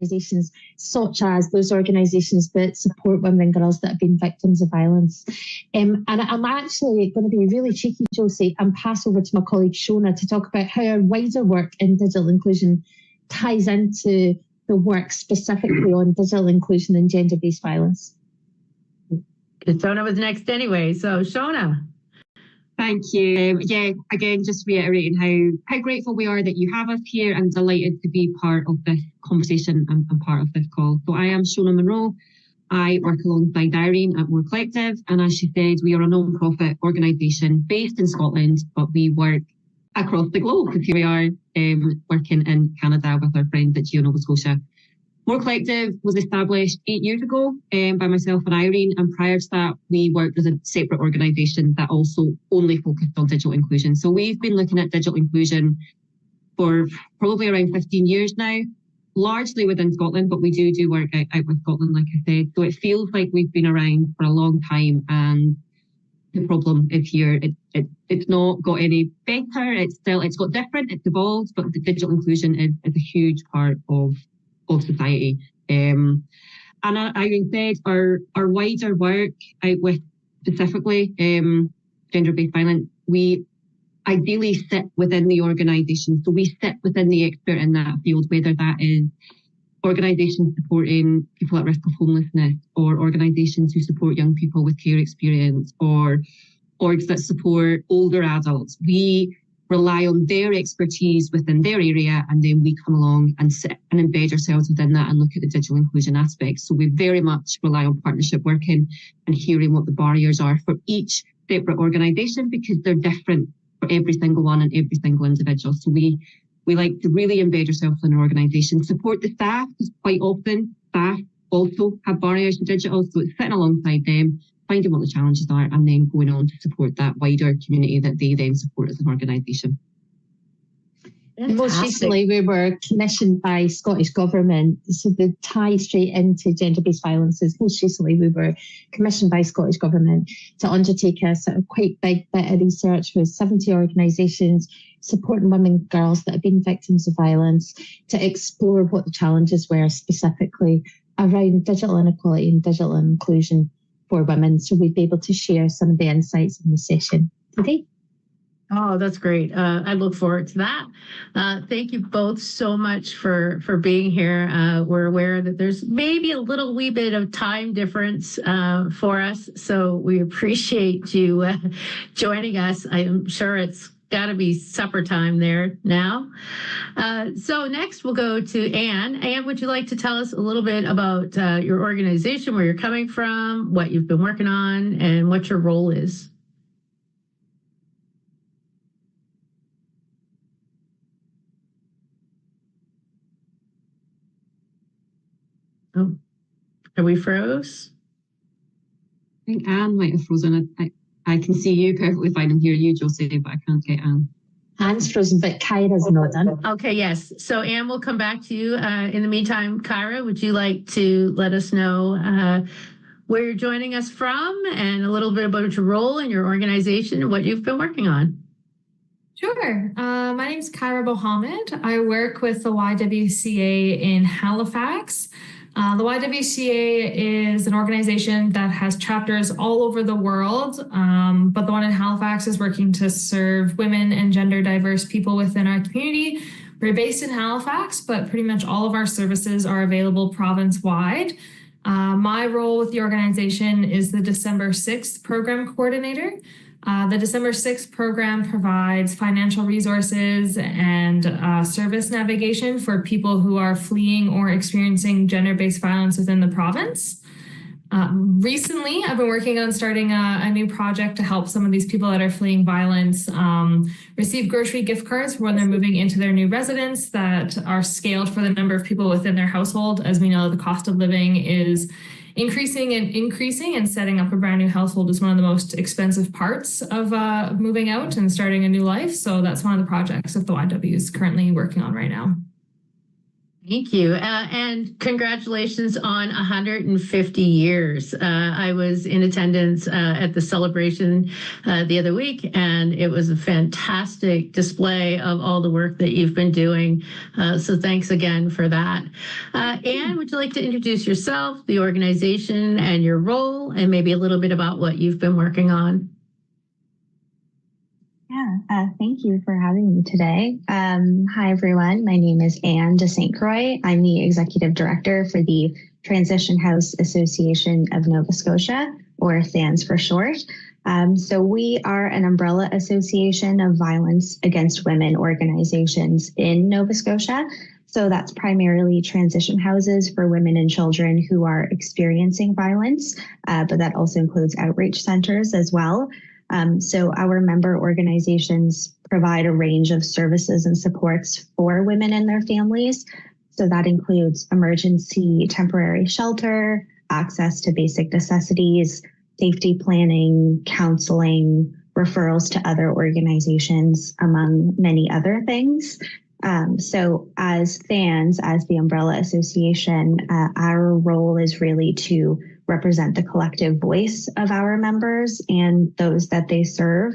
organisations such as those organisations that support women and girls that have been victims of violence. And I'm actually going to be really cheeky, Josie, and pass over to my colleague Shona to talk about how our wider work in digital inclusion ties into the work specifically on digital inclusion and gender-based violence. Shona was next anyway, so Shona. Thank you. Again, just reiterating how grateful we are that you have us here and delighted to be part of this conversation and part of this call. So I am Shona Munro. I work alongside Irene at Mhor Collective, and as she said, we are a non-profit organisation based in Scotland, but we work across the globe because here we are working in Canada with our friends at GEO Nova Scotia. Mhor Collective was established 8 years ago by myself and Irene, and prior to that, we worked as a separate organisation that also only focused on digital inclusion. So we've been looking at digital inclusion for probably around 15 years now, largely within Scotland, but we do work out with Scotland, like I said. So it feels like we've been around for a long time, and the problem is here. It's not got any better. It's got different. It's evolved, but the digital inclusion is a huge part of society. And I said our wider work out with specifically gender-based violence, we ideally sit within the organisation. So we sit within the expert in that field, whether that is organisations supporting people at risk of homelessness, or organisations who support young people with care experience, or orgs that support older adults. We rely on their expertise within their area, and then we come along and sit and embed ourselves within that and look at the digital inclusion aspects. So we very much rely on partnership working and hearing what the barriers are for each separate organisation, because they're different for every single one and every single individual. So we like to really embed ourselves in an organisation, support the staff, because quite often staff also have barriers to digital. So it's sitting alongside them, finding what the challenges are, and then going on to support that wider community that they then support as an organisation. Most recently, we were commissioned by Scottish Government, so the tie straight into gender-based violence is most recently we were commissioned by Scottish Government to undertake a sort of quite big bit of research with 70 organisations supporting women and girls that have been victims of violence to explore what the challenges were specifically around digital inequality and digital inclusion for women. So we'd be able to share some of the insights in the session today. Oh, that's great. I look forward to that. Thank you both so much for being here. We're aware that there's maybe a little wee bit of time difference for us, so we appreciate you joining us. I'm sure it's got to be supper time there now. So next we'll go to Anne. Anne, would you like to tell us a little bit about your organization, where you're coming from, what you've been working on, and what your role is? Oh, are we froze? I think Anne might have frozen. I can see you perfectly fine and hear you, Josie, but I can't get Anne. Anne's frozen, but Caira's not done. Okay, yes. So Anne, we'll come back to you. In the meantime, Caira, would you like to let us know where you're joining us from and a little bit about your role in your organization and what you've been working on? Sure. My name is Caira Mohamed. I work with the YWCA in Halifax. The YWCA is an organization that has chapters all over the world, but the one in Halifax is working to serve women and gender diverse people within our community. We're based in Halifax, but pretty much all of our services are available province-wide. My role with the organization is the December 6th program coordinator. The December 6th program provides financial resources and service navigation for people who are fleeing or experiencing gender-based violence within the province. Recently, I've been working on starting a new project to help some of these people that are fleeing violence receive grocery gift cards when they're moving into their new residence that are scaled for the number of people within their household. As we know, the cost of living is increasing, and setting up a brand new household is one of the most expensive parts of moving out and starting a new life. So that's one of the projects that the YW is currently working on right now. Thank you. And congratulations on 150 years. I was in attendance at the celebration the other week, and it was a fantastic display of all the work that you've been doing. So thanks again for that. Anne, would you like to introduce yourself, the organization, and your role, and maybe a little bit about what you've been working on? Yeah, thank you for having me today. Hi, everyone. My name is Anne de St. Croix. I'm the Executive Director for the Transition House Association of Nova Scotia, or THANS for short. So we are an umbrella association of violence against women organizations in Nova Scotia. So that's primarily transition houses for women and children who are experiencing violence, but that also includes outreach centers as well. So our member organizations provide a range of services and supports for women and their families. So that includes emergency temporary shelter, access to basic necessities, safety planning, counseling, referrals to other organizations, among many other things. So as THANS, as the umbrella association, our role is really to represent the collective voice of our members and those that they serve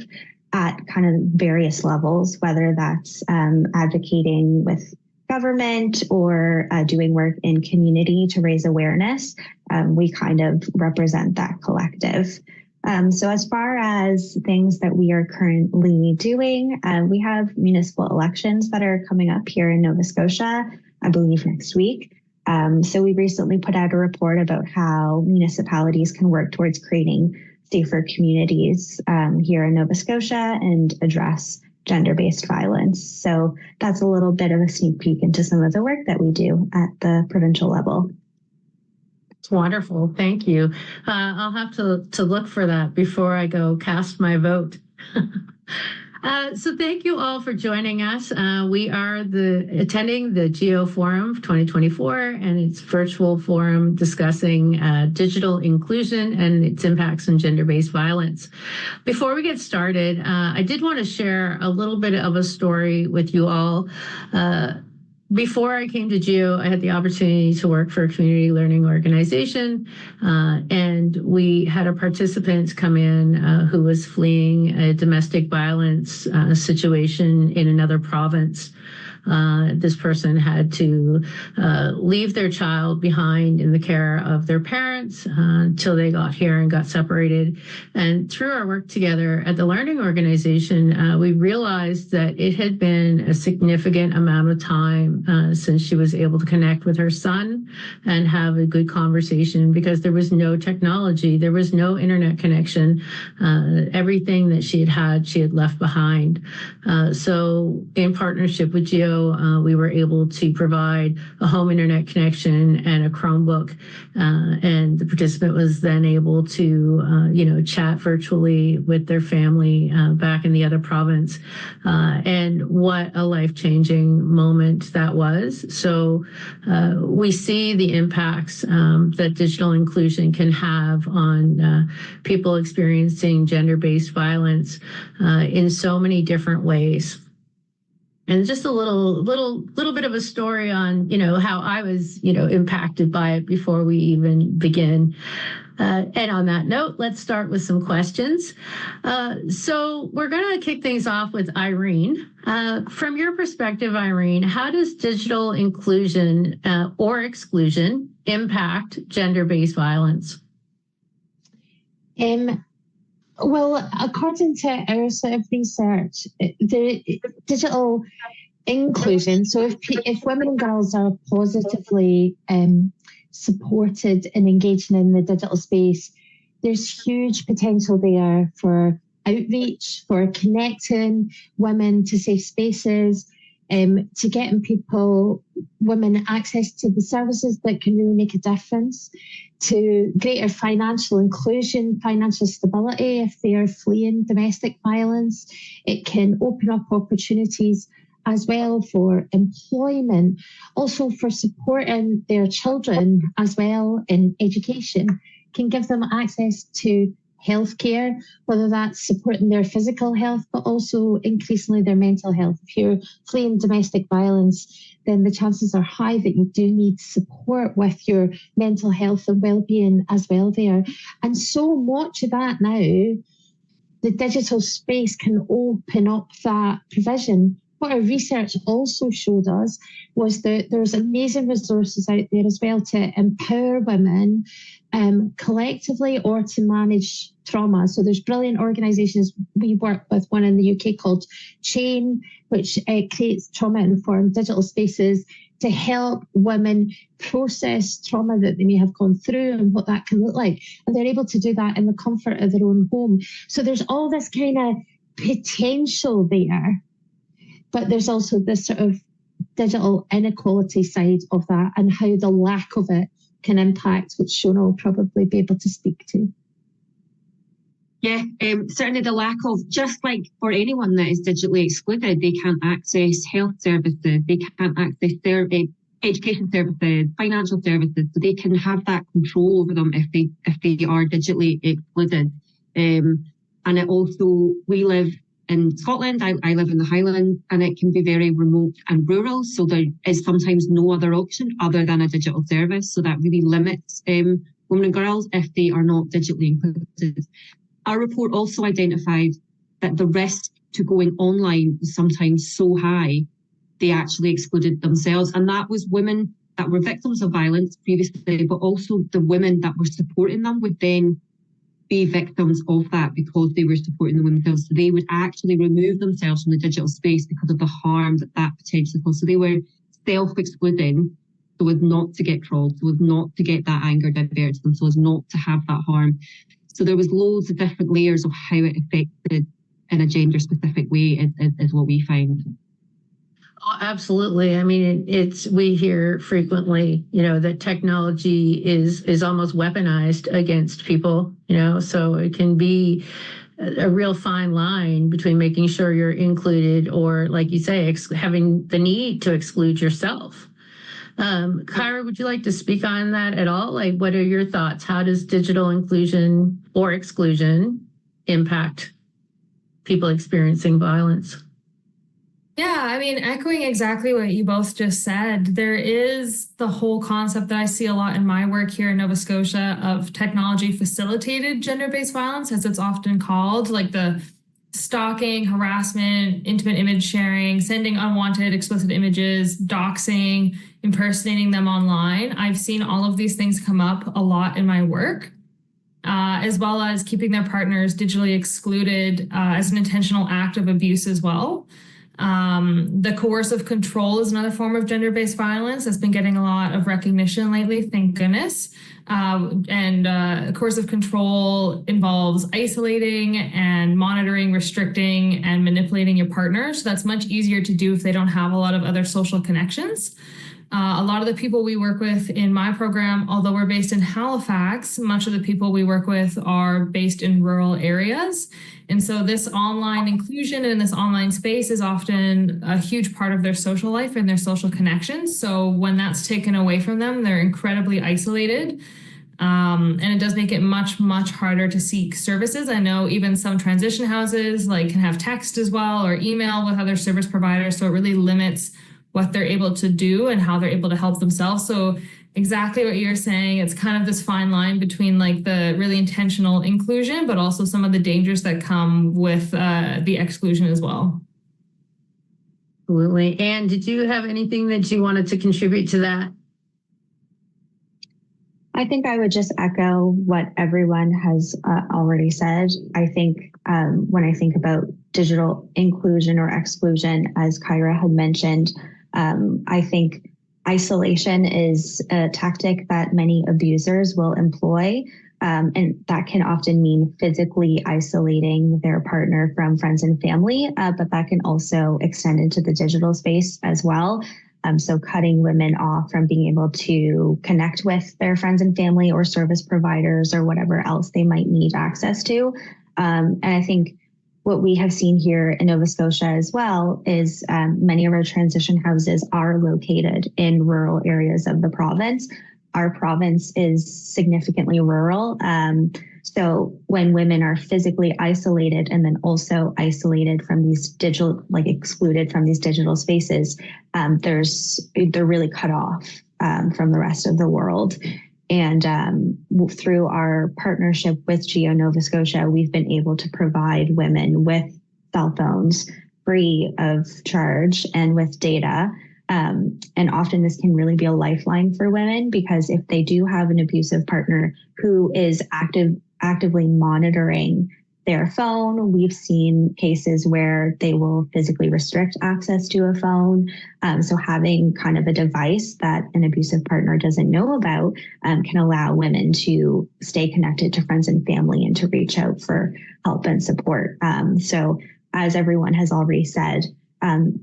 at kind of various levels, whether that's advocating with government or doing work in community to raise awareness. We kind of represent that collective. So as far as things that we are currently doing, we have municipal elections that are coming up here in Nova Scotia, I believe next week. So we recently put out a report about how municipalities can work towards creating safer communities here in Nova Scotia and address gender-based violence. So that's a little bit of a sneak peek into some of the work that we do at the provincial level. It's wonderful. Thank you. I'll have to look for that before I go cast my vote. So thank you all for joining us. We are attending the GEO Forum 2024, and it's a virtual forum discussing digital inclusion and its impacts on gender-based violence. Before we get started, I did want to share a little bit of a story with you all. Before I came to GEO, I had the opportunity to work for a community learning organization, and we had a participant come in who was fleeing a domestic violence situation in another province. This person had to leave their child behind in the care of their parents until they got here and got separated. And through our work together at the learning organization, we realized that it had been a significant amount of time since she was able to connect with her son and have a good conversation, because there was no technology, there was no internet connection. Everything that she had left behind. So in partnership with GEO, we were able to provide a home internet connection and a Chromebook, and the participant was then able to, chat virtually with their family back in the other province. And what a life-changing moment that was. So we see the impacts that digital inclusion can have on people experiencing gender-based violence in so many different ways. And just a little bit of a story on, how I was, impacted by it before we even begin. And on that note, let's start with some questions. So we're going to kick things off with Irene. From your perspective, Irene, how does digital inclusion or exclusion impact gender-based violence? Well, according to our sort of research, the digital inclusion, so if women and girls are positively supported and engaging in the digital space, there's huge potential there for outreach, for connecting women to safe spaces, to getting women access to the services that can really make a difference, to greater financial inclusion, financial stability if they are fleeing domestic violence. It can open up opportunities as well for employment, also for supporting their children as well in education, can give them access to healthcare, whether that's supporting their physical health, but also increasingly their mental health. If you're fleeing domestic violence, then the chances are high that you do need support with your mental health and well-being as well there. And so much of that now, the digital space can open up that provision. What our research also showed us was that there's amazing resources out there as well to empower women collectively or to manage trauma. So there's brilliant organisations. We work with one in the UK called Chain, which creates trauma-informed digital spaces to help women process trauma that they may have gone through and what that can look like. And they're able to do that in the comfort of their own home. So there's all this kind of potential there. But there's also this sort of digital inequality side of that and how the lack of it can impact, which Shona will probably be able to speak to. Yeah, certainly the lack of, just like for anyone that is digitally excluded, they can't access health services, they can't access their education services, financial services, so they can have that control over them if they are digitally excluded. And it also, we live in Scotland, I live in the Highlands, and it can be very remote and rural. So there is sometimes no other option other than a digital service. So that really limits women and girls if they are not digitally included. Our report also identified that the risk to going online was sometimes so high, they actually excluded themselves. And that was women that were victims of violence previously, but also the women that were supporting them would then be victims of that because they were supporting them themselves. So they would actually remove themselves from the digital space because of the harm that potentially caused. So they were self-excluding so as not to get trolled, so as not to get that anger diverted them, so as not to have that harm. So there was loads of different layers of how it affected in a gender-specific way is what we find. Oh, absolutely. I mean, we hear frequently, that technology is almost weaponized against people, so it can be a real fine line between making sure you're included or, like you say, having the need to exclude yourself. Caira, would you like to speak on that at all? Like, what are your thoughts? How does digital inclusion or exclusion impact people experiencing violence? Yeah, I mean, echoing exactly what you both just said, there is the whole concept that I see a lot in my work here in Nova Scotia of technology facilitated gender-based violence, as it's often called, like the stalking, harassment, intimate image sharing, sending unwanted explicit images, doxing, impersonating them online. I've seen all of these things come up a lot in my work. As well as keeping their partners digitally excluded as an intentional act of abuse as well. The coercive control is another form of gender-based violence that's been getting a lot of recognition lately, thank goodness. Coercive control involves isolating and monitoring, restricting, and manipulating your partner. So that's much easier to do if they don't have a lot of other social connections. A lot of the people we work with in my program, although we're based in Halifax, much of the people we work with are based in rural areas. And so this online inclusion in this online space is often a huge part of their social life and their social connections. So when that's taken away from them, they're incredibly isolated. And it does make it much, much harder to seek services. I know even some transition houses can have text as well or email with other service providers. So it really limits what they're able to do and how they're able to help themselves. So exactly what you're saying, it's kind of this fine line between the really intentional inclusion, but also some of the dangers that come with the exclusion as well. Absolutely. Anne, did you have anything that you wanted to contribute to that? I think I would just echo what everyone has already said. I think when I think about digital inclusion or exclusion, as Caira had mentioned, I think isolation is a tactic that many abusers will employ, and that can often mean physically isolating their partner from friends and family, but that can also extend into the digital space as well. So cutting women off from being able to connect with their friends and family or service providers or whatever else they might need access to. And I think what we have seen here in Nova Scotia as well is many of our transition houses are located in rural areas of the province. our province is significantly rural. So when women are physically isolated and then also isolated from these digital, like excluded from these digital spaces, they're really cut off from the rest of the world. And through our partnership with GEO Nova Scotia, we've been able to provide women with cell phones free of charge and with data. And often this can really be a lifeline for women, because if they do have an abusive partner who is actively monitoring their phone, we've seen cases where they will physically restrict access to a phone. So having kind of a device that an abusive partner doesn't know about can allow women to stay connected to friends and family and to reach out for help and support. So as everyone has already said,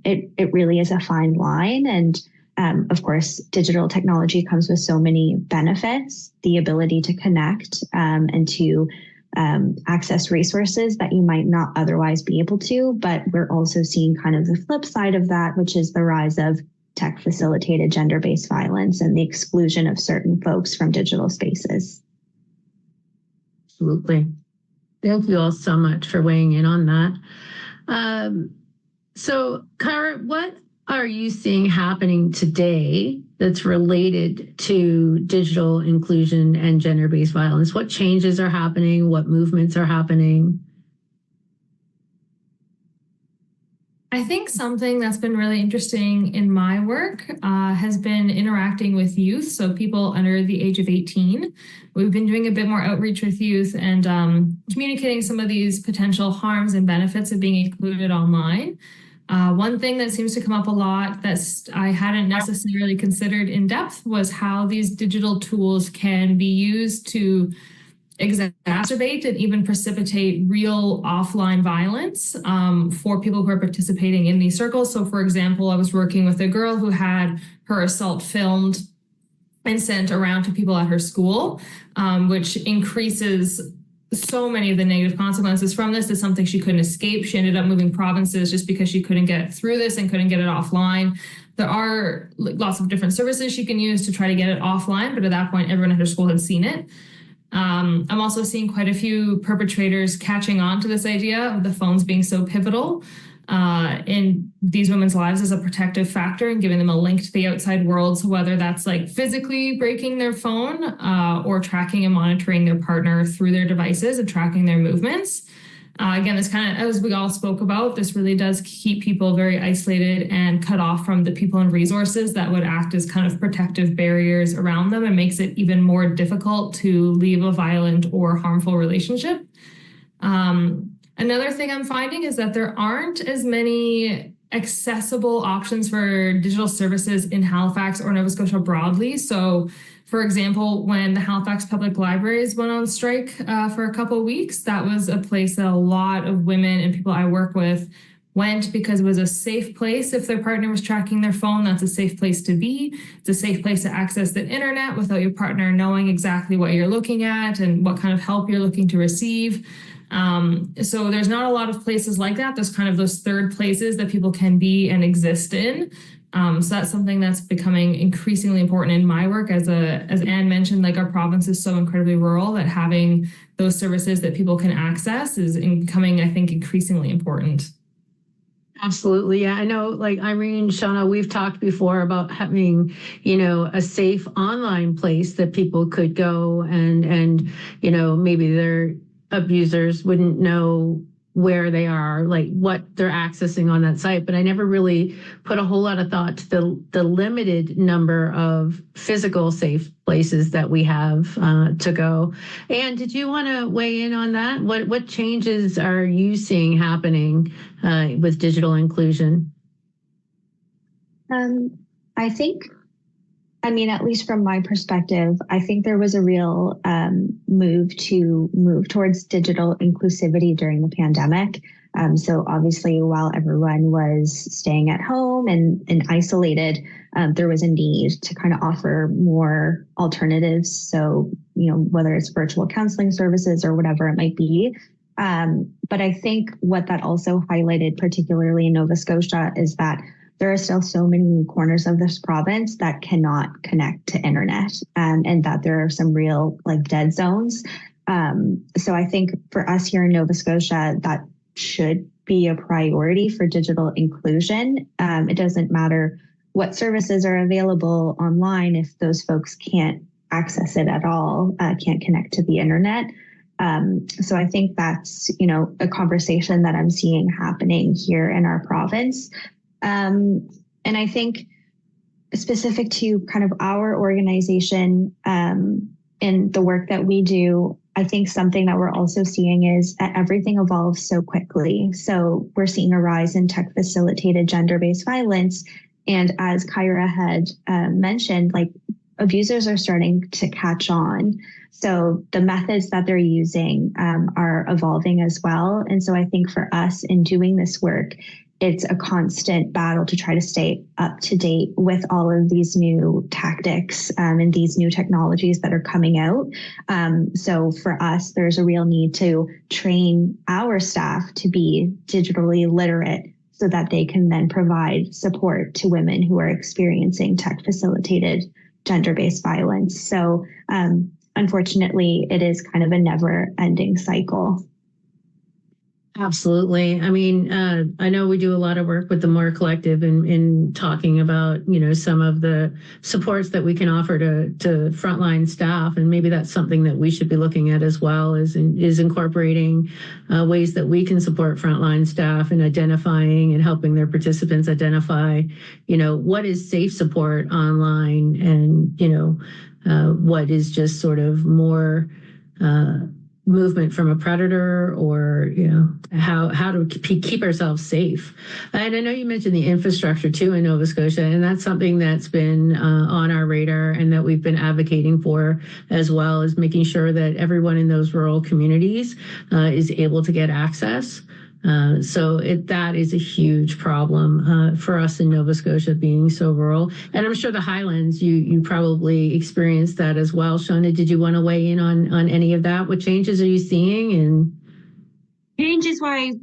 it really is a fine line. And of course, digital technology comes with so many benefits, the ability to connect and to access resources that you might not otherwise be able to. But we're also seeing kind of the flip side of that, which is the rise of tech-facilitated gender-based violence and the exclusion of certain folks from digital spaces. Absolutely. Thank you all so much for weighing in on that. So, Caira, what are you seeing happening today that's related to digital inclusion and gender-based violence? What changes are happening? What movements are happening? I think something that's been really interesting in my work has been interacting with youth, so people under the age of 18. We've been doing a bit more outreach with youth and communicating some of these potential harms and benefits of being included online. One thing that seems to come up a lot that I hadn't necessarily considered in depth was how these digital tools can be used to exacerbate and even precipitate real offline violence for people who are participating in these circles. So, for example, I was working with a girl who had her assault filmed and sent around to people at her school, which increases so many of the negative consequences from this. Is something she couldn't escape. She ended up moving provinces just because she couldn't get through this and couldn't get it offline. There are lots of different services she can use to try to get it offline, but at that point, everyone at her school had seen it. I'm also seeing quite a few perpetrators catching on to this idea of the phones being so pivotal in these women's lives as a protective factor and giving them a link to the outside world. So whether that's like physically breaking their phone or tracking and monitoring their partner through their devices and tracking their movements. Again, this kind of, as we all spoke about, this really does keep people very isolated and cut off from the people and resources that would act as kind of protective barriers around them, and makes it even more difficult to leave a violent or harmful relationship. Another thing I'm finding is that there aren't as many accessible options for digital services in Halifax or Nova Scotia broadly. So, for example, when the Halifax Public Libraries went on strike for a couple of weeks, that was a place that a lot of women and people I work with went because it was a safe place. If their partner was tracking their phone, that's a safe place to be. It's a safe place to access the internet without your partner knowing exactly what you're looking at and what kind of help you're looking to receive. So there's not a lot of places like that. There's kind of those third places that people can be and exist in. So that's something that's becoming increasingly important in my work. As Anne mentioned, like our province is so incredibly rural that having those services that people can access is becoming, I think, increasingly important. Absolutely. Yeah, I know, like Irene, Shona, we've talked before about having, a safe online place that people could go and maybe their abusers wouldn't know where they are, like what they're accessing on that site. But I never really put a whole lot of thought to the limited number of physical safe places that we have to go. And did you want to weigh in on that? What changes are you seeing happening with digital inclusion? I think, at least from my perspective, I think there was a real move towards digital inclusivity during the pandemic. So obviously, while everyone was staying at home and isolated, there was a need to kind of offer more alternatives. So, whether it's virtual counseling services or whatever it might be. But I think what that also highlighted, particularly in Nova Scotia, is that there are still so many corners of this province that cannot connect to internet, and that there are some real like dead zones. So I think for us here in Nova Scotia, that should be a priority for digital inclusion. It doesn't matter what services are available online if those folks can't access it at all, can't connect to the internet. So I think that's, a conversation that I'm seeing happening here in our province. And I think specific to kind of our organization and the work that we do, I think something that we're also seeing is that everything evolves so quickly. So we're seeing a rise in tech-facilitated gender-based violence. And as Caira had mentioned, like abusers are starting to catch on. So the methods that they're using are evolving as well. And so I think for us in doing this work, it's a constant battle to try to stay up to date with all of these new tactics and these new technologies that are coming out. So for us, there's a real need to train our staff to be digitally literate so that they can then provide support to women who are experiencing tech-facilitated gender-based violence. So unfortunately, it is kind of a never-ending cycle. Absolutely. I mean, I know we do a lot of work with the Mhor Collective in talking about, some of the supports that we can offer to frontline staff. And maybe that's something that we should be looking at as well, is incorporating ways that we can support frontline staff in identifying and helping their participants identify, what is safe support online and, what is just sort of more movement from a predator, or how to keep ourselves safe. And I know you mentioned the infrastructure too in Nova Scotia, and that's something that's been on our radar and that we've been advocating for, as well as making sure that everyone in those rural communities is able to get access. So that is a huge problem for us in Nova Scotia, being so rural. And I'm sure the Highlands, you probably experienced that as well. Shona, did you want to weigh in on any of that? What changes are you seeing? And changes-wise,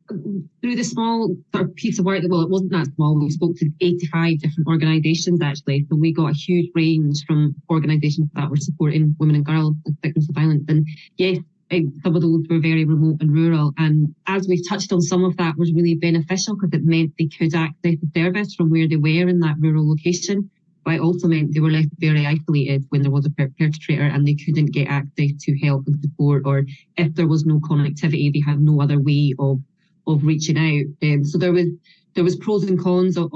through the small sort of piece of work, well, it wasn't that small. We spoke to 85 different organisations, actually. So we got a huge range from organisations that were supporting women and girls and victims of violence. And yes, some of those were very remote and rural. And as we've touched on, some of that was really beneficial because it meant they could access the service from where they were in that rural location. But it also meant they were left very isolated when there was a perpetrator and they couldn't get access to help and support, or if there was no connectivity, they had no other way of reaching out. So there was pros and cons of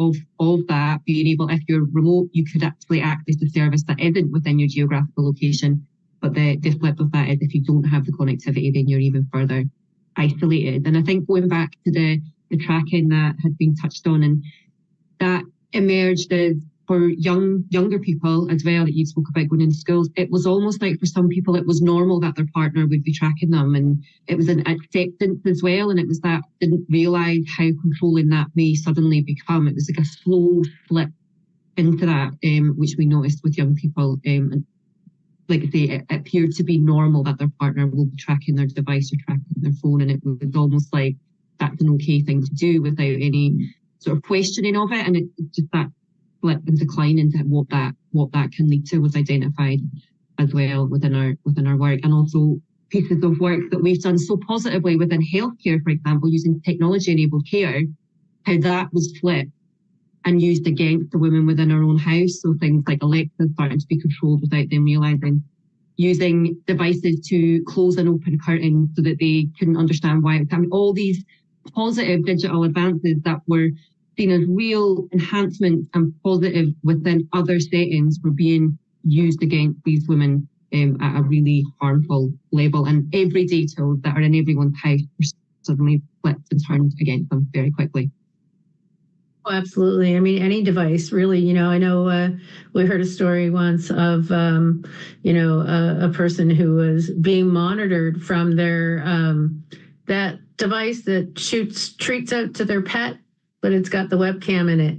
that, being able, if you're remote, you could actually access the service that isn't within your geographical location. But the flip of that is if you don't have the connectivity, then you're even further isolated. And I think going back to the tracking that had been touched on, and that emerged as for younger people as well, that you spoke about going into schools, it was almost like for some people it was normal that their partner would be tracking them, and it was an acceptance as well. And it was that didn't realise how controlling that may suddenly become. It was like a slow flip into that, which we noticed with young people. And like I say, it appeared to be normal that their partner will be tracking their device or tracking their phone, and it was almost like that's an okay thing to do without any sort of questioning of it. And it just that flip and decline into what that can lead to was identified as well within our work, and also pieces of work that we've done so positively within healthcare, for example, using technology-enabled care, how that was flipped and used against the women within our own house. So things like Alexa starting to be controlled without them realising, using devices to close and open curtains so that they couldn't understand why it was happening. All these positive digital advances that were seen as real enhancements and positive within other settings were being used against these women at a really harmful level. And everyday tools that are in everyone's house were suddenly flipped and turned against them very quickly. Oh, absolutely. I mean, any device, really. I know we heard a story once of, a person who was being monitored from their that device that shoots treats out to their pet, but it's got the webcam in it.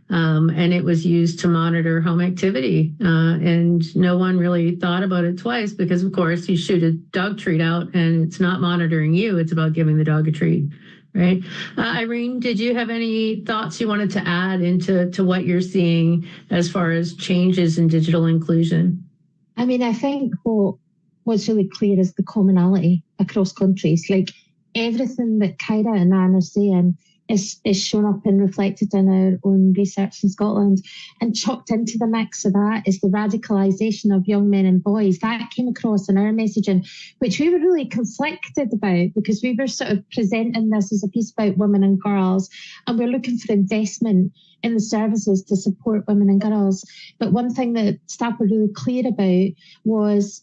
And it was used to monitor home activity. And no one really thought about it twice because, of course, you shoot a dog treat out and it's not monitoring you. It's about giving the dog a treat. right? Irene, did you have any thoughts you wanted to add into what you're seeing as far as changes in digital inclusion? I mean, I think what's really clear is the commonality across countries. Like everything that Caira and Anne are saying is shown up and reflected in our own research in Scotland. And chucked into the mix of that is the radicalisation of young men and boys. That came across in our messaging, which we were really conflicted about because we were sort of presenting this as a piece about women and girls, and we're looking for investment in the services to support women and girls. But one thing that staff were really clear about was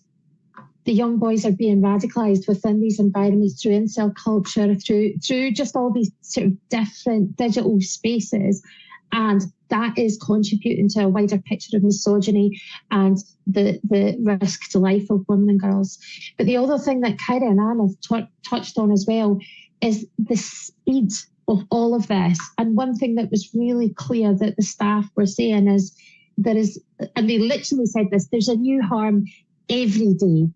the young boys are being radicalised within these environments through incel culture, through just all these sort of different digital spaces. And that is contributing to a wider picture of misogyny and the risk to life of women and girls. But the other thing that Caira and Anne have touched on as well is the speed of all of this. And one thing that was really clear that the staff were saying is and they literally said this, there's a new harm every day.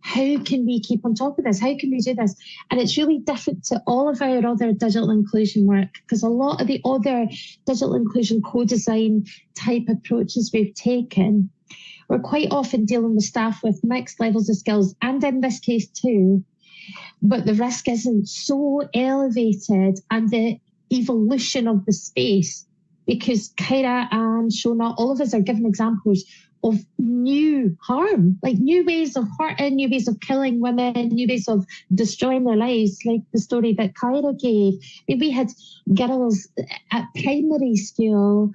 How can we keep on top of this? How can we do this? And it's really different to all of our other digital inclusion work, because a lot of the other digital inclusion co-design type approaches we've taken, we're quite often dealing with staff with mixed levels of skills, and in this case too, but the risk isn't so elevated and the evolution of the space, because Caira and Shona, all of us are given examples of new harm, like new ways of hurting, new ways of killing women, new ways of destroying their lives, like the story that Caira gave. We had girls at primary school,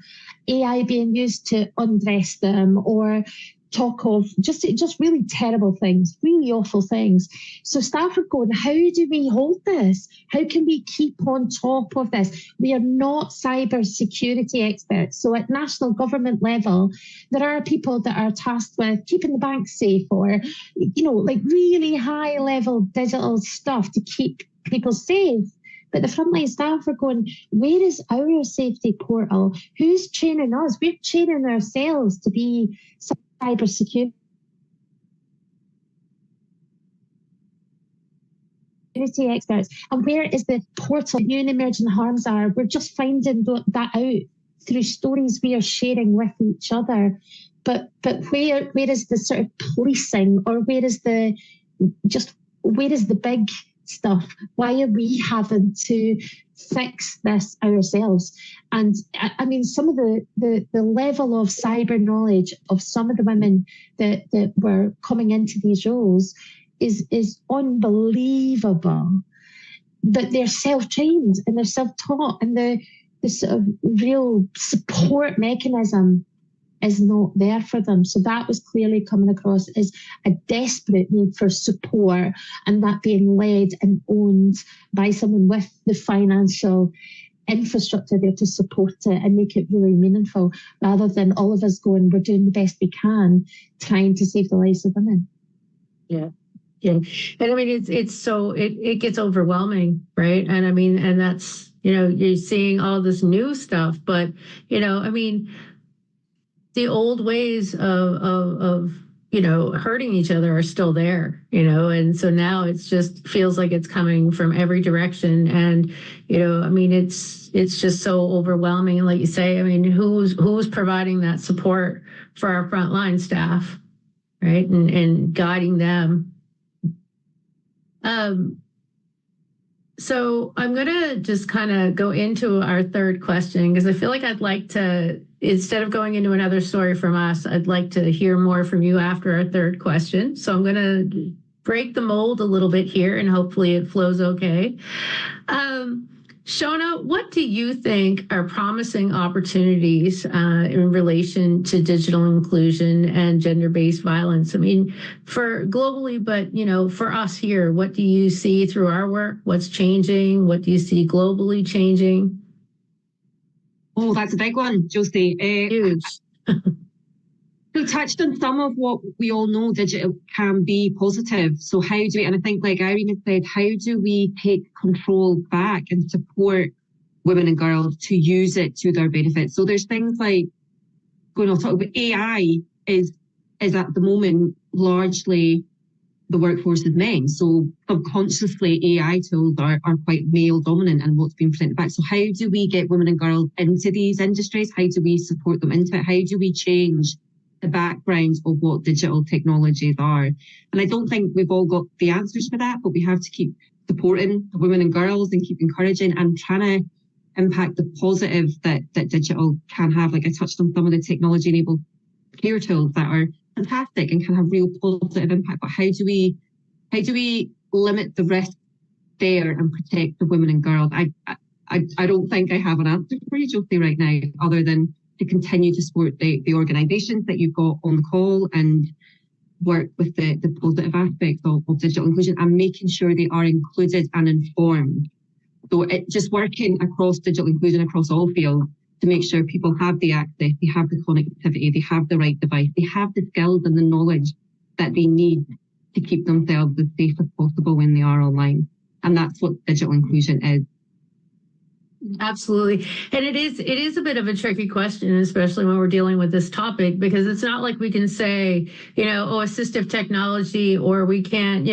AI being used to undress them or talk of just really terrible things, really awful things. So staff are going, how do we hold this? How can we keep on top of this? We are not cyber security experts. So at national government level, there are people that are tasked with keeping the banks safe or, like really high level digital stuff to keep people safe. But the frontline staff are going, where is our safety portal? Who's training us? We're training ourselves to be cyber security experts. And where is the portal new and emerging harms are? We're just finding that out through stories we are sharing with each other. But where is the sort of policing, or where is the big stuff? Why are we having to fix this ourselves? And I mean, some of the level of cyber knowledge of some of the women that were coming into these roles is unbelievable. But they're self-trained and they're self-taught, and the sort of real support mechanism is not there for them. So that was clearly coming across as a desperate need for support, and that being led and owned by someone with the financial infrastructure there to support it and make it really meaningful, rather than all of us going, we're doing the best we can, trying to save the lives of women. Yeah. Yeah. And I mean, it gets overwhelming, right? And I mean, and that's, you're seeing all this new stuff, but, I mean, the old ways of hurting each other are still there, and so now it's just feels like it's coming from every direction. And, I mean, it's just so overwhelming. And like you say, I mean, who's providing that support for our frontline staff, right? And guiding them. So I'm going to just kind of go into our third question, because I feel like I'd like to, instead of going into another story from us, I'd like to hear more from you after our third question. So I'm going to break the mold a little bit here, and hopefully it flows okay. Shona, what do you think are promising opportunities in relation to digital inclusion and gender-based violence? I mean, for globally, but, for us here, what do you see through our work? What's changing? What do you see globally changing? Oh, that's a big one, Josie. Huge. So touched on some of what we all know digital can be positive. So how do we, and I think like Irene said, how do we take control back and support women and girls to use it to their benefit? So there's things like, talk about AI is at the moment largely the workforce is men. So subconsciously AI tools are quite male dominant and what's being presented back. So how do we get women and girls into these industries? How do we support them into it? How do we change the background of what digital technologies are? And I don't think we've all got the answers for that, but we have to keep supporting the women and girls and keep encouraging and trying to impact the positive that digital can have. Like I touched on some of the technology enabled care tools that are fantastic and can have real positive impact, but how do we limit the risk there and protect the women and girls? I don't think I have an answer for you, Josie, right now, other than to continue to support the organisations that you've got on the call and work with the positive aspects of digital inclusion and making sure they are included and informed. So it just working across digital inclusion across all fields to make sure people have the access, they have the connectivity, they have the right device, they have the skills and the knowledge that they need to keep themselves as safe as possible when they are online. And that's what digital inclusion is. Absolutely. And it is a bit of a tricky question, especially when we're dealing with this topic, because it's not like we can say, assistive technology, or we can't,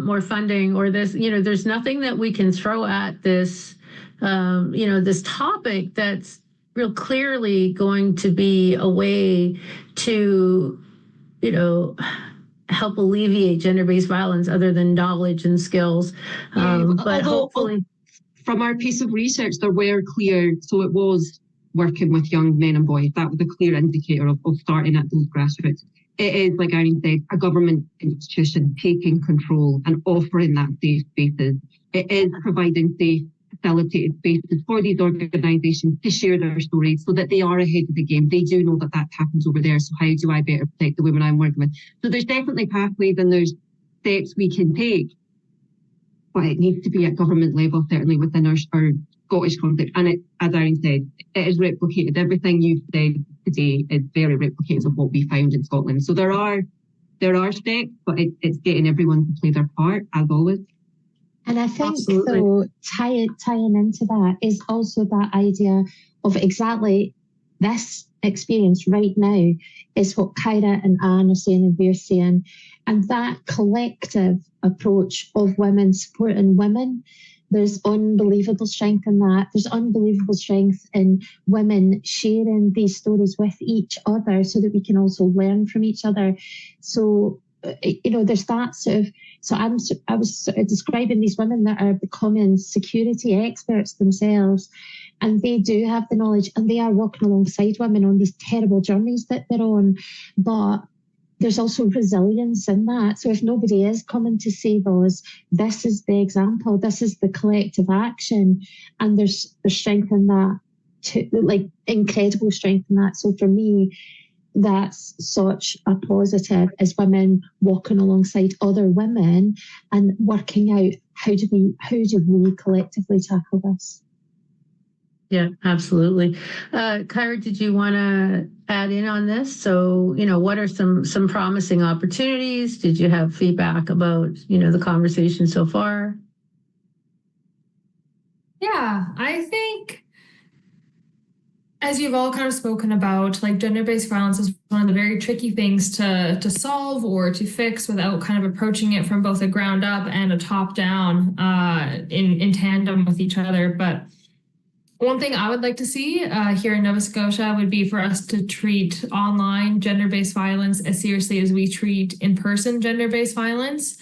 more funding, or this, there's nothing that we can throw at this, this topic that's real clearly going to be a way to, help alleviate gender-based violence other than knowledge and skills. But hopefully... From our piece of research, there were clear, so it was working with young men and boys. That was a clear indicator of starting at those grassroots. It is, like Irene said, a government institution taking control and offering that safe spaces. It is providing safe, facilitated spaces for these organisations to share their stories so that they are ahead of the game. They do know that happens over there. So how do I better protect the women I'm working with? So there's definitely pathways and there's steps we can take. But it needs to be at government level, certainly within our Scottish context. And it, as Irene said, it is replicated. Everything you've said today is very replicated of what we found in Scotland. So there are steps, but it's getting everyone to play their part, as always. And I think, Absolutely. though, tying into that is also that idea of exactly this experience right now is what Caira and Anne are saying and we're saying. And that collective approach of women supporting women, there's unbelievable strength in that. There's unbelievable strength in women sharing these stories with each other so that we can also learn from each other. So, there's that sort of, I was sort of describing these women that are becoming security experts themselves, and they do have the knowledge and they are walking alongside women on these terrible journeys that they're on. But there's also resilience in that. So if nobody is coming to save us, this is the example, this is the collective action, and there's strength in that, too, like incredible strength in that. So for me, that's such a positive, as women walking alongside other women and working out how do we collectively tackle this. Yeah, absolutely. Caira, did you want to add in on this? So, what are some promising opportunities? Did you have feedback about, the conversation so far? Yeah, I think, as you've all kind of spoken about, like gender-based violence is one of the very tricky things to solve or to fix without kind of approaching it from both a ground up and a top down in tandem with each other. But one thing I would like to see here in Nova Scotia would be for us to treat online gender-based violence as seriously as we treat in-person gender-based violence.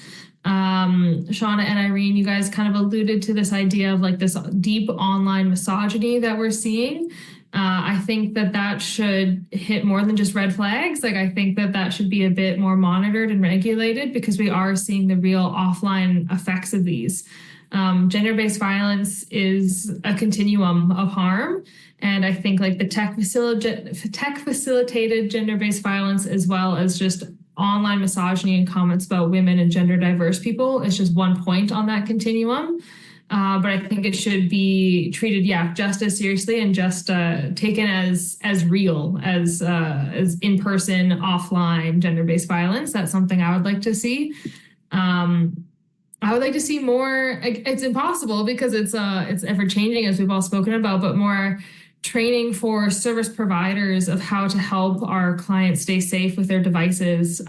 Shona and Irene, you guys kind of alluded to this idea of like this deep online misogyny that we're seeing. I think that should hit more than just red flags. Like, I think that should be a bit more monitored and regulated, because we are seeing the real offline effects of these. Gender-based violence is a continuum of harm. And I think like the tech facilitated gender-based violence, as well as just online misogyny and comments about women and gender diverse people, is just one point on that continuum. But I think it should be treated, just as seriously and just taken as real as in-person, offline gender-based violence. That's something I would like to see. I would like to see more. It's impossible because it's ever changing, as we've all spoken about, but more training for service providers of how to help our clients stay safe with their devices.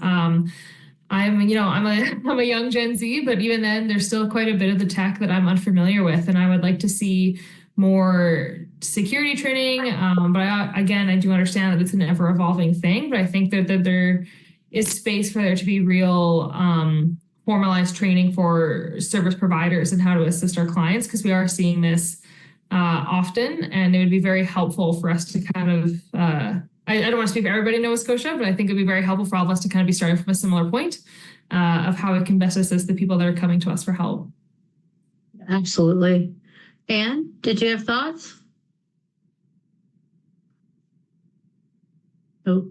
I'm a young Gen Z, but even then, there's still quite a bit of the tech that I'm unfamiliar with, and I would like to see more security training. But I do understand that it's an ever evolving thing. But I think that there is space for there to be real formalized training for service providers and how to assist our clients, because we are seeing this often, and it would be very helpful for us to kind of. I don't want to speak for everybody in Nova Scotia, but I think it'd be very helpful for all of us to kind of be starting from a similar point of how it can best assist the people that are coming to us for help. Absolutely. Anne, did you have thoughts? Oh,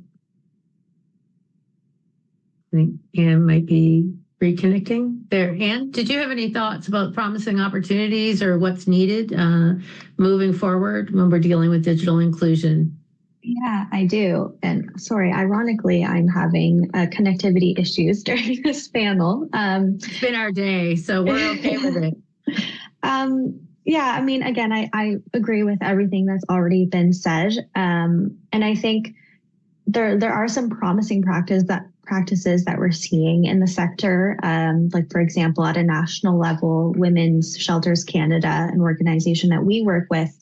I think Anne might be reconnecting there. Anne, did you have any thoughts about promising opportunities or what's needed moving forward when we're dealing with digital inclusion? Yeah, I do. And sorry, ironically, I'm having connectivity issues during this panel. It's been our day, so we're okay with it. Yeah, I mean, again, I agree with everything that's already been said. And I think there are some promising practices that we're seeing in the sector. Like, for example, at a national level, Women's Shelters Canada, an organization that we work with,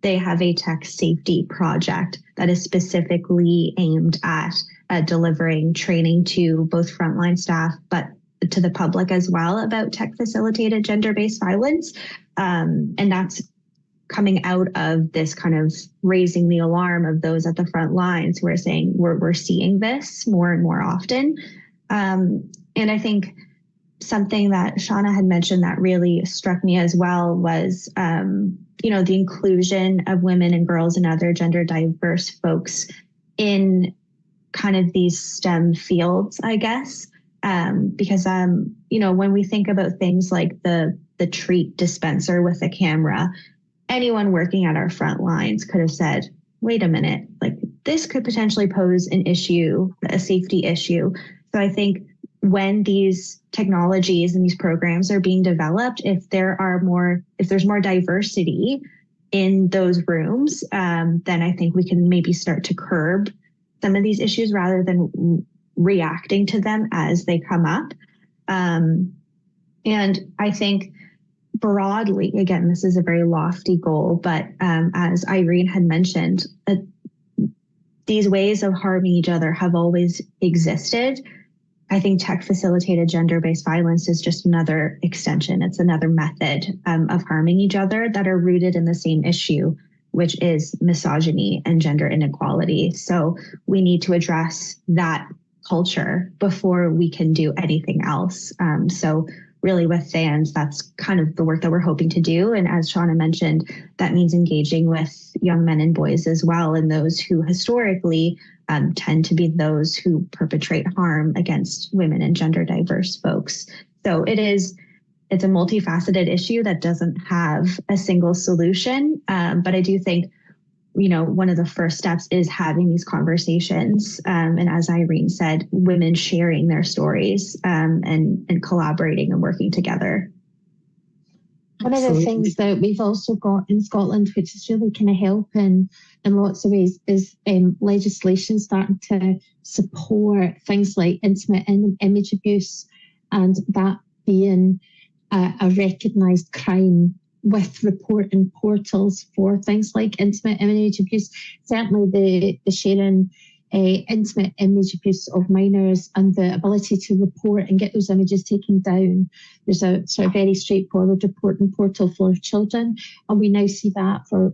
they have a tech safety project that is specifically aimed at delivering training to both frontline staff, but to the public as well about tech-facilitated gender-based violence. And that's coming out of this kind of raising the alarm of those at the front lines who are saying we're seeing this more and more often. And I think something that Shona had mentioned that really struck me as well was the inclusion of women and girls and other gender diverse folks in kind of these STEM fields, I guess. Because when we think about things like the treat dispenser with a camera, anyone working at our front lines could have said, wait a minute, like this could potentially pose an issue, a safety issue. So I think when these technologies and these programs are being developed, if there's more diversity in those rooms, then I think we can maybe start to curb some of these issues rather than reacting to them as they come up. And I think broadly, again, this is a very lofty goal, but as Irene had mentioned, these ways of harming each other have always existed. I think tech-facilitated gender-based violence is just another extension. It's another method of harming each other that are rooted in the same issue, which is misogyny and gender inequality. So we need to address that culture before we can do anything else. So really with fans, that's kind of the work that we're hoping to do. And as Shona mentioned, that means engaging with young men and boys as well, and those who historically tend to be those who perpetrate harm against women and gender diverse folks. So it's a multifaceted issue that doesn't have a single solution. But I do think, one of the first steps is having these conversations. And as Irene said, women sharing their stories and collaborating and working together. One of the things that we've also got in Scotland, which is really kind of helping in lots of ways, is legislation starting to support things like intimate image abuse, and that being a recognised crime with reporting portals for things like intimate image abuse. Certainly the sharing intimate image abuse of minors and the ability to report and get those images taken down. There's a sort of very straightforward reporting portal for children, and we now see that for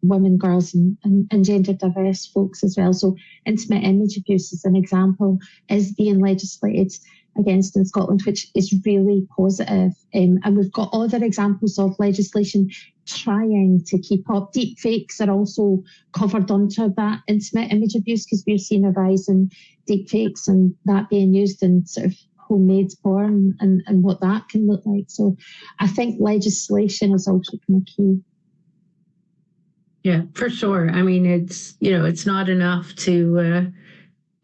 women, girls and gender diverse folks as well. So intimate image abuse, as an example, is being legislated against in Scotland, which is really positive. And we've got other examples of legislation trying to keep up. Deep fakes are also covered under that intimate image abuse, because we're seeing a rise in deep fakes and that being used in sort of homemade porn and what that can look like. So I think legislation is also kind of key. Yeah, for sure. I mean, it's not enough to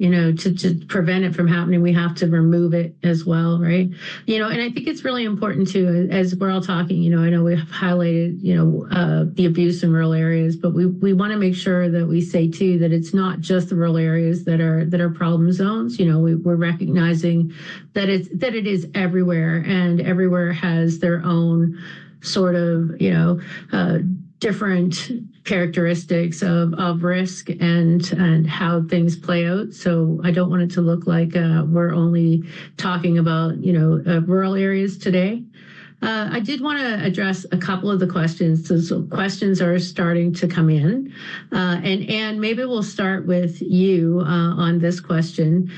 to prevent it from happening, we have to remove it as well, right? And I think it's really important too, as we're all talking, I know we've highlighted, the abuse in rural areas, but we want to make sure that we say too that it's not just the rural areas that are problem zones. We're recognizing that it is everywhere, and everywhere has their own sort of, different characteristics of risk and how things play out. So I don't want it to look like we're only talking about, rural areas today. I did want to address a couple of the questions. So questions are starting to come in. And maybe we'll start with you on this question.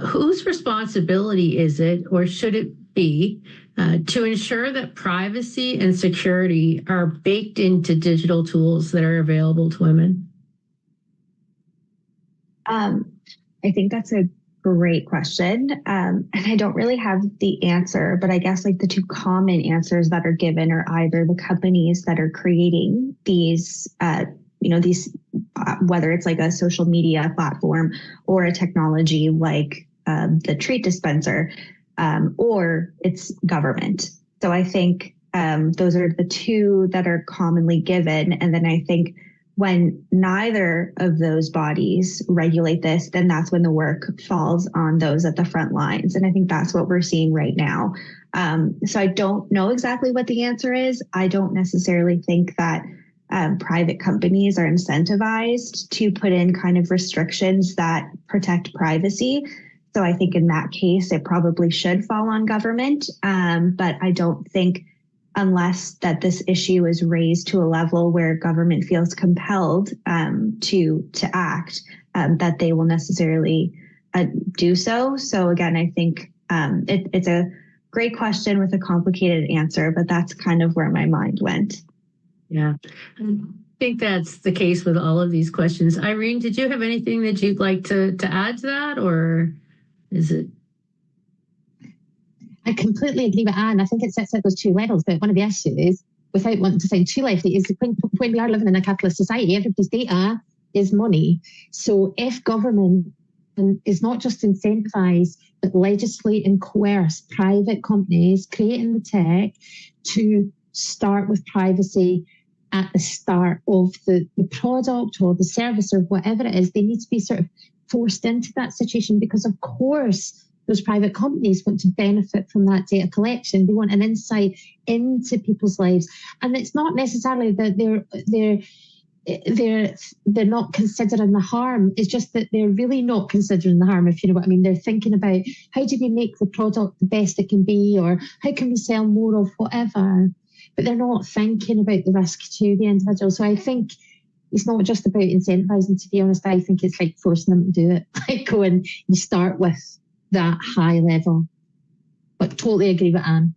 Whose responsibility is it, or should it be, to ensure that privacy and security are baked into digital tools that are available to women? I think that's a great question. And I don't really have the answer, but I guess like the two common answers that are given are either the companies that are creating these, whether it's like a social media platform or a technology like the treat dispenser, or it's government. So I think those are the two that are commonly given. And then I think when neither of those bodies regulate this, then that's when the work falls on those at the front lines. And I think that's what we're seeing right now. So I don't know exactly what the answer is. I don't necessarily think that private companies are incentivized to put in kind of restrictions that protect privacy. So I think in that case, it probably should fall on government. But I don't think, unless that this issue is raised to a level where government feels compelled to act, that they will necessarily do so. So again, I think it's a great question with a complicated answer, but that's kind of where my mind went. Yeah. I think that's the case with all of these questions. Irene, did you have anything that you'd like to add to that, or is it? I completely agree with Anne. I think it sits at those two levels, but one of the issues, without wanting to sound too lefty, is when we are living in a capitalist society, everybody's data is money. So if government is not just incentivise, but legislate and coerce private companies creating the tech to start with privacy at the start of the product or the service or whatever it is, they need to be sort of forced into that situation, because of course those private companies want to benefit from that data collection. They want an insight into people's lives, and it's not necessarily that they're not considering the harm. It's just that they're really not considering the harm, if you know what I mean. They're thinking about how do we make the product the best it can be, or how can we sell more of whatever. But they're not thinking about the risk to the individual. So I think it's not just about incentivizing, to be honest. I think it's like forcing them to do it. Like go and you start with that high level. But totally agree with Anne.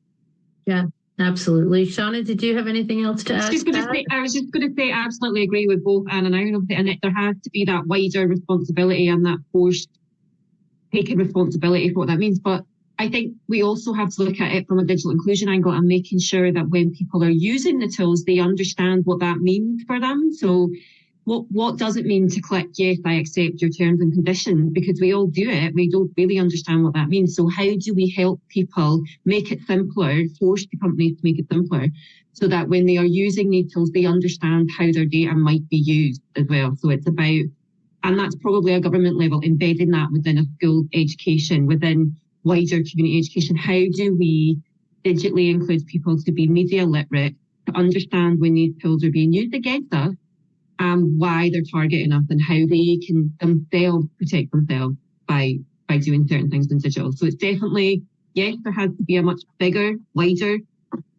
Yeah, absolutely. Shona, did you have anything else to add? I was just going to say, I absolutely agree with both Anne and Irene. And there has to be that wider responsibility and that forced taking responsibility for what that means. But I think we also have to look at it from a digital inclusion angle and making sure that when people are using the tools, they understand what that means for them. So what does it mean to click, yes, I accept your terms and conditions? Because we all do it. We don't really understand what that means. So how do we help people make it simpler, force the companies to make it simpler, so that when they are using these tools, they understand how their data might be used as well? So it's about, and that's probably a government level, embedding that within a school education, within wider community education. How do we digitally include people to be media literate, to understand when these tools are being used against us, and why they're targeting us, and how they can themselves protect themselves by doing certain things in digital. So it's definitely, yes, there has to be a much bigger, wider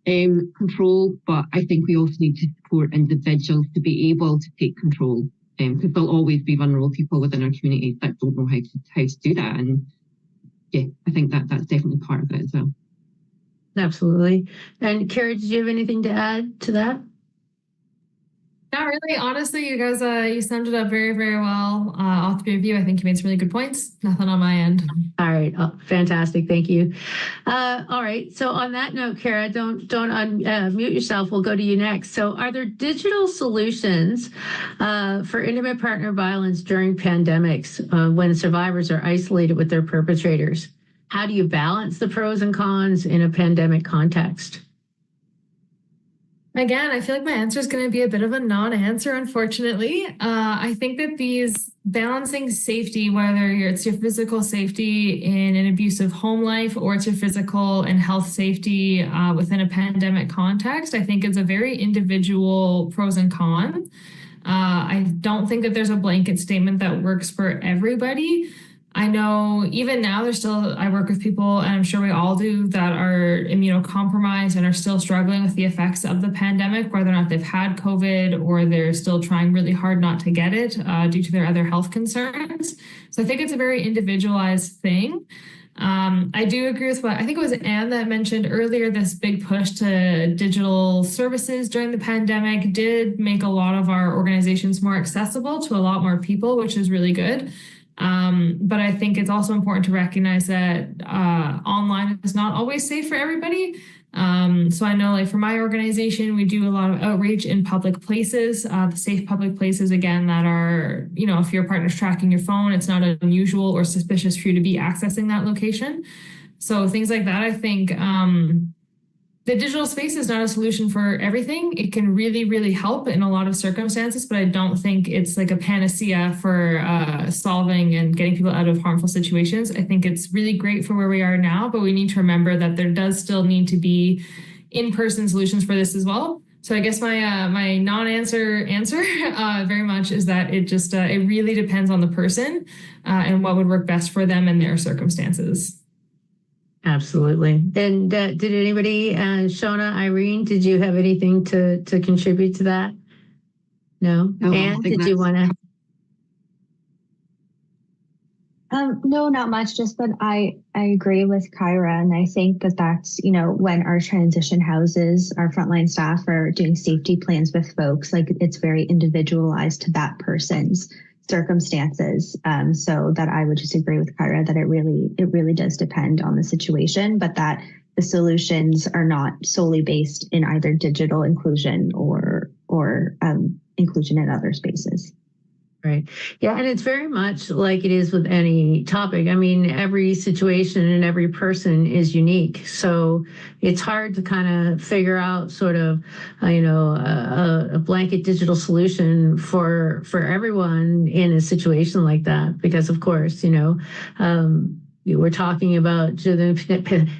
control, but I think we also need to support individuals to be able to take control, because there'll always be vulnerable people within our communities that don't know how to do that. And yeah, I think that's definitely part of it as well. Absolutely. And Caira, did you have anything to add to that? Not really. Honestly, you guys, you summed it up very, very well. All three of you, I think you made some really good points. Nothing on my end. All right. Oh, fantastic. Thank you. All right. So on that note, Caira, don't unmute yourself. We'll go to you next. So are there digital solutions for intimate partner violence during pandemics when survivors are isolated with their perpetrators? How do you balance the pros and cons in a pandemic context? Again, I feel like my answer is going to be a bit of a non-answer, unfortunately. I think that these balancing safety, whether it's your physical safety in an abusive home life or it's your physical and health safety within a pandemic context, I think it's a very individual pros and cons. I don't think that there's a blanket statement that works for everybody. I know even now I work with people, and I'm sure we all do, that are immunocompromised and are still struggling with the effects of the pandemic, whether or not they've had COVID or they're still trying really hard not to get it due to their other health concerns. So I think it's a very individualized thing. I do agree with what I think it was Anne that mentioned earlier. This big push to digital services during the pandemic did make a lot of our organizations more accessible to a lot more people, which is really good. But I think it's also important to recognize that online is not always safe for everybody. So I know, like, for my organization, we do a lot of outreach in public places, the safe public places, again, that are, if your partner's tracking your phone, it's not unusual or suspicious for you to be accessing that location. So things like that, I think the digital space is not a solution for everything. It can really, really help in a lot of circumstances, but I don't think it's like a panacea for solving and getting people out of harmful situations. I think it's really great for where we are now, but we need to remember that there does still need to be in-person solutions for this as well. So I guess my non-answer very much is that it really depends on the person and what would work best for them and their circumstances. Absolutely. And did anybody, Shona, Irene, did you have anything to contribute to that? No? Anne, did you want to? No, not much. Just that I agree with Caira, and I think that's when our transition houses, our frontline staff are doing safety plans with folks, like, it's very individualized to that person's circumstances. So that I would just agree with Caira that it really does depend on the situation, but that the solutions are not solely based in either digital inclusion or inclusion in other spaces. Right. Yeah. And it's very much like it is with any topic. I mean, every situation and every person is unique. So it's hard to kind of figure out sort of, a blanket digital solution for everyone in a situation like that. Because, of course, we're talking about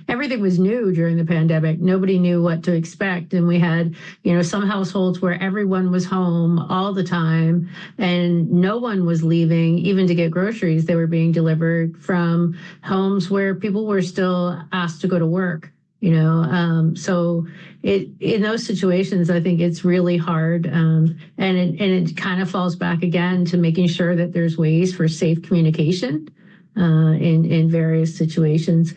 everything was new during the pandemic. Nobody knew what to expect. And we had, some households where everyone was home all the time and no one was leaving, even to get groceries. They were being delivered from homes where people were still asked to go to work. So in those situations, I think it's really hard. And it kind of falls back again to making sure that there's ways for safe communication in various situations.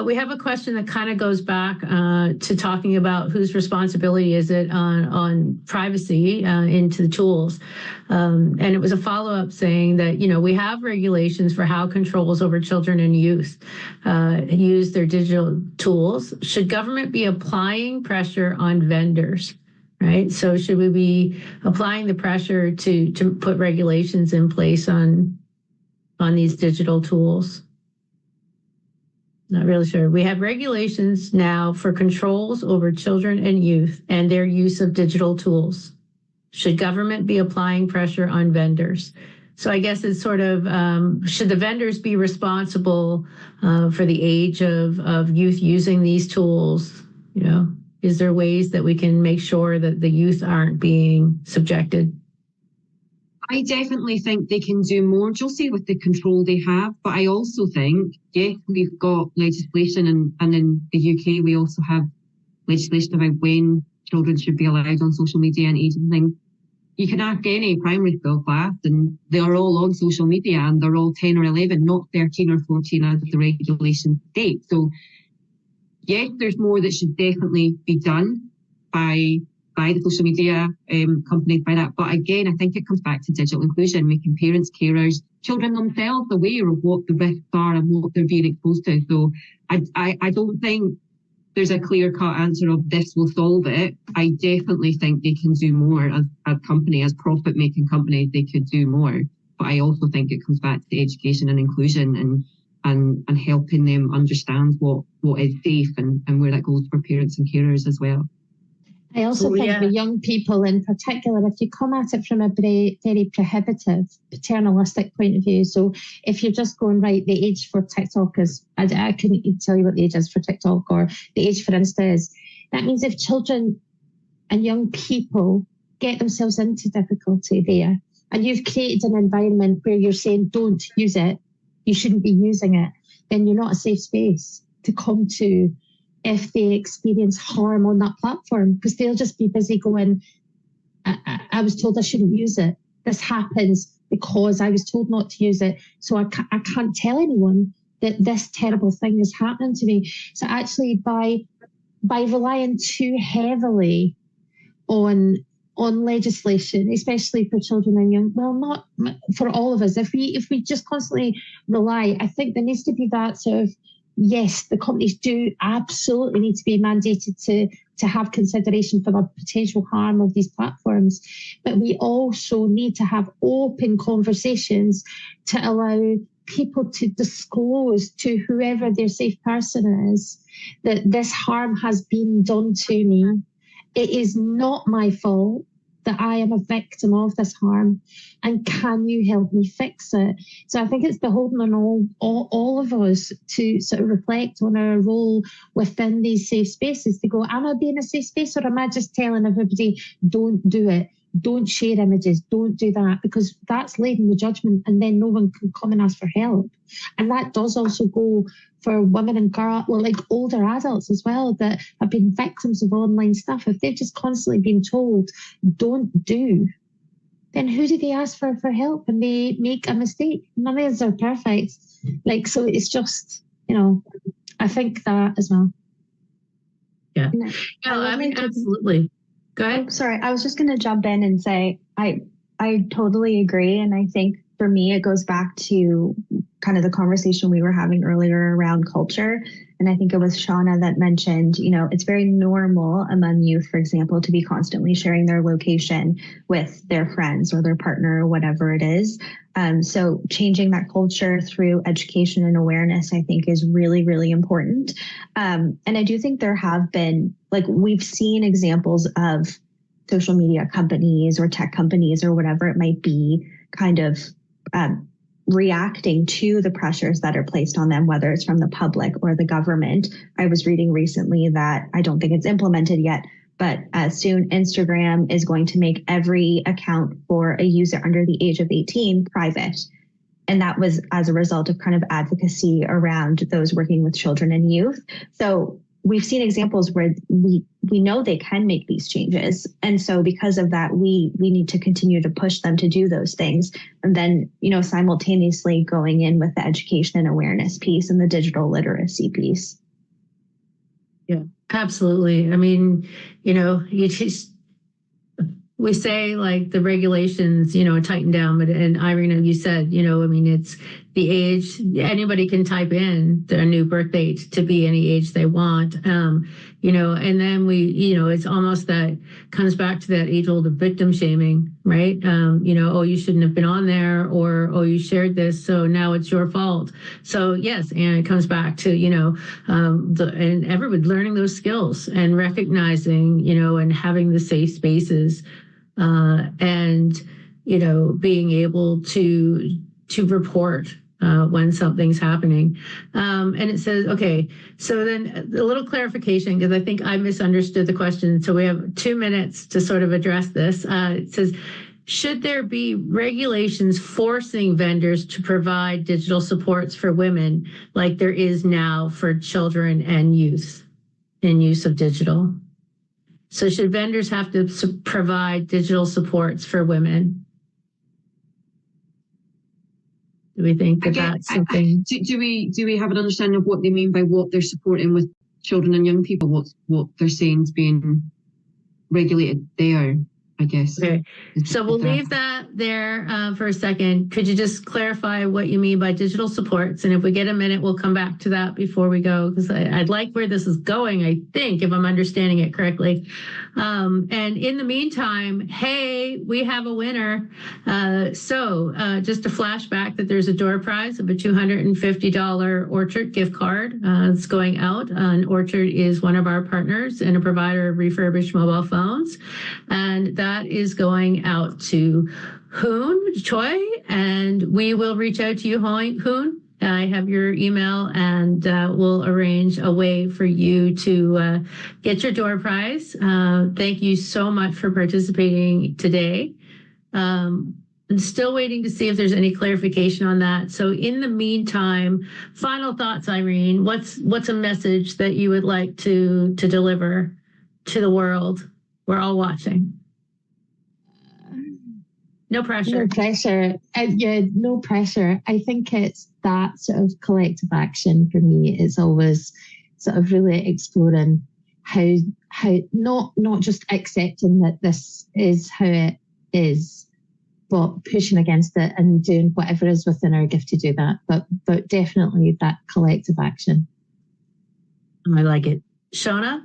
We have a question that kind of goes back to talking about whose responsibility is it on privacy into the tools. And it was a follow-up saying that, we have regulations for how controls over children and youth use their digital tools. Should government be applying pressure on vendors? Right. So should we be applying the pressure to put regulations in place on these digital tools? Not really sure. We have regulations now for controls over children and youth and their use of digital tools. Should government be applying pressure on vendors? So I guess it's sort of, should the vendors be responsible for the age of youth using these tools? Is there ways that we can make sure that the youth aren't being subjected? I definitely think they can do more, Josie, with the control they have. But I also think, we've got legislation, and in the UK, we also have legislation about when children should be allowed on social media and age and things. You can ask any primary school class, and they're all on social media, and they're all 10 or 11, not 13 or 14 as the regulation states. So, yes, there's more that should definitely be done by by the social media accompanied by that. But again, I think it comes back to digital inclusion, making parents, carers, children themselves aware of what the risks are and what they're being exposed to. So I don't think there's a clear-cut answer of this will solve it. I definitely think they can do more as a company, as profit-making companies, they could do more. But I also think it comes back to education and inclusion and helping them understand what is safe and where that goes for parents and carers as well. I also think with young people in particular, if you come at it from a very, very prohibitive, paternalistic point of view, so if you're just going, right, the age for TikTok is, I couldn't even tell you what the age is for TikTok or the age for Insta is, that means if children and young people get themselves into difficulty there, and you've created an environment where you're saying, don't use it, you shouldn't be using it, then you're not a safe space to come to if they experience harm on that platform, because they'll just be busy going, I was told I shouldn't use it. This happens because I was told not to use it. So I can't tell anyone that this terrible thing is happening to me. So actually by relying too heavily on legislation, especially for children and young, well, not for all of us. If we just constantly rely, I think there needs to be that sort of, yes, the companies do absolutely need to be mandated to have consideration for the potential harm of these platforms. But we also need to have open conversations to allow people to disclose to whoever their safe person is that this harm has been done to me. It is not my fault that I am a victim of this harm, and can you help me fix it? So I think it's beholden on all of us to sort of reflect on our role within these safe spaces, to go, am I being a safe space, or am I just telling everybody, don't do it, don't share images, don't do that, because that's laden with judgment and then no one can come and ask for help. And that does also go for women and girls, well, like older adults as well, that have been victims of online stuff. If they've just constantly been told, don't do, then who do they ask for help when they make a mistake? None of us are perfect. Like, so it's just, I think that as well. Yeah. No, I mean, absolutely. Go ahead. Oh, sorry, I was just going to jump in and say, I totally agree. And I think for me, it goes back to kind of the conversation we were having earlier around culture. And I think it was Shona that mentioned, it's very normal among youth, for example, to be constantly sharing their location with their friends or their partner or whatever it is. So changing that culture through education and awareness, I think, is really, really important. And I do think there have been, we've seen examples of social media companies or tech companies or whatever it might be kind of reacting to the pressures that are placed on them, whether it's from the public or the government. I was reading recently that I don't think it's implemented yet, but soon Instagram is going to make every account for a user under the age of 18 private. And that was as a result of kind of advocacy around those working with children and youth. So we've seen examples where we know they can make these changes. And so because of that, we need to continue to push them to do those things. And then, simultaneously going in with the education and awareness piece and the digital literacy piece. Yeah, absolutely. I mean, we say like the regulations, tighten down, but, and Irene, you said, it's the age, anybody can type in their new birth date to be any age they want. And then it's almost that comes back to that age old victim shaming, right? Oh, you shouldn't have been on there, or, oh, you shared this, so now it's your fault. So yes, and it comes back to, and everybody learning those skills and recognizing, and having the safe spaces, and being able to report when something's happening. And it says, okay, so then a little clarification, because I think I misunderstood the question. So we have 2 minutes to sort of address this. It says, should there be regulations forcing vendors to provide digital supports for women like there is now for children and youth in use of digital? So should vendors have to provide digital supports for women? Do we think that that's something? Do we have an understanding of what they mean by what they're supporting with children and young people? What they're saying is being regulated there, I guess. Okay, so we'll leave that there for a second. Could you just clarify what you mean by digital supports? And if we get a minute, we'll come back to that before we go, because I'd like where this is going, I think, if I'm understanding it correctly. And in the meantime, hey, we have a winner. So just a flashback that there's a door prize of a $250 Orchard gift card. It's going out. And Orchard is one of our partners and a provider of refurbished mobile phones. And that is going out to Hoon Choi, and we will reach out to you, Hoon. I have your email, and we'll arrange a way for you to get your door prize. Thank you so much for participating today. I'm still waiting to see if there's any clarification on that. So in the meantime, final thoughts, Irene. What's a message that you would like to deliver to the world? We're all watching. No pressure. No pressure. Yeah, no pressure. I think it's that sort of collective action for me. It's always sort of really exploring how not just accepting that this is how it is, but pushing against it and doing whatever is within our gift to do that. But definitely that collective action. I like it. Shona?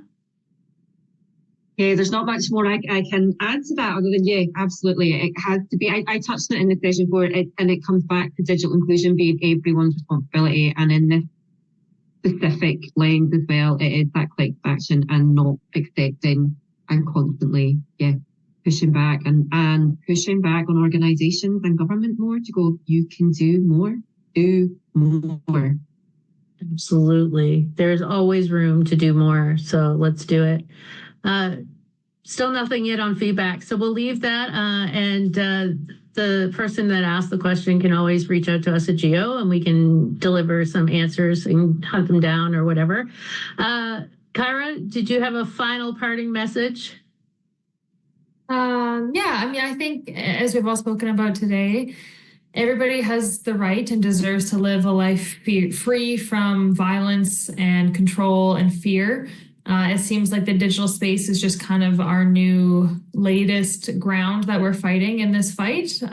Yeah, there's not much more I can add to that other than, yeah, absolutely. It has to be, I touched on it in the session before, and it comes back to digital inclusion being everyone's responsibility. And in this specific lens as well, it is that collective action and not accepting and constantly, pushing back and pushing back on organisations and government more to go, you can do more. Absolutely. There's always room to do more. So let's do it. Still nothing yet on feedback. So we'll leave that. And the person that asked the question can always reach out to us at GEO and we can deliver some answers and hunt them down or whatever. Caira, did you have a final parting message? I think as we've all spoken about today, everybody has the right and deserves to live a life free from violence and control and fear. It seems like the digital space is just kind of our new latest ground that we're fighting in this fight.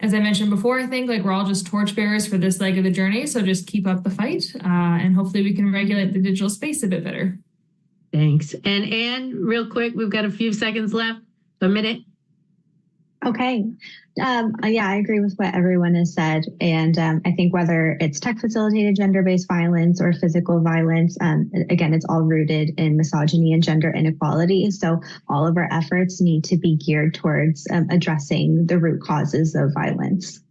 As I mentioned before, I think like we're all just torchbearers for this leg of the journey. So just keep up the fight and hopefully we can regulate the digital space a bit better. Thanks. And Anne, real quick, we've got a few seconds left, a minute. Okay. I agree with what everyone has said. And I think whether it's tech-facilitated gender-based violence or physical violence, again, it's all rooted in misogyny and gender inequality. So all of our efforts need to be geared towards addressing the root causes of violence.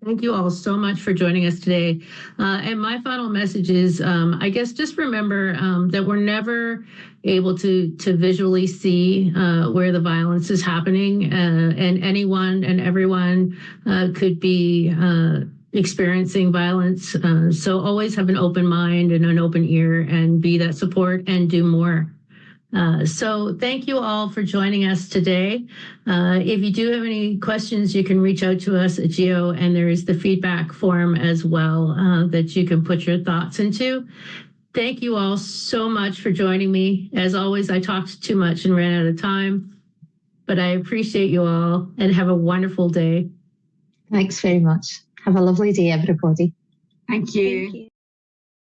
Thank you all so much for joining us today. And my final message is, I guess, just remember that we're never able to visually see where the violence is happening, and anyone and everyone could be experiencing violence. So always have an open mind and an open ear and be that support and do more. So thank you all for joining us today. If you do have any questions, you can reach out to us at GEO, and there is the feedback form as well that you can put your thoughts into. Thank you all so much for joining me. As always, I talked too much and ran out of time, but I appreciate you all and have a wonderful day. Thanks very much. Have a lovely day, everybody. Thank you. Thank you.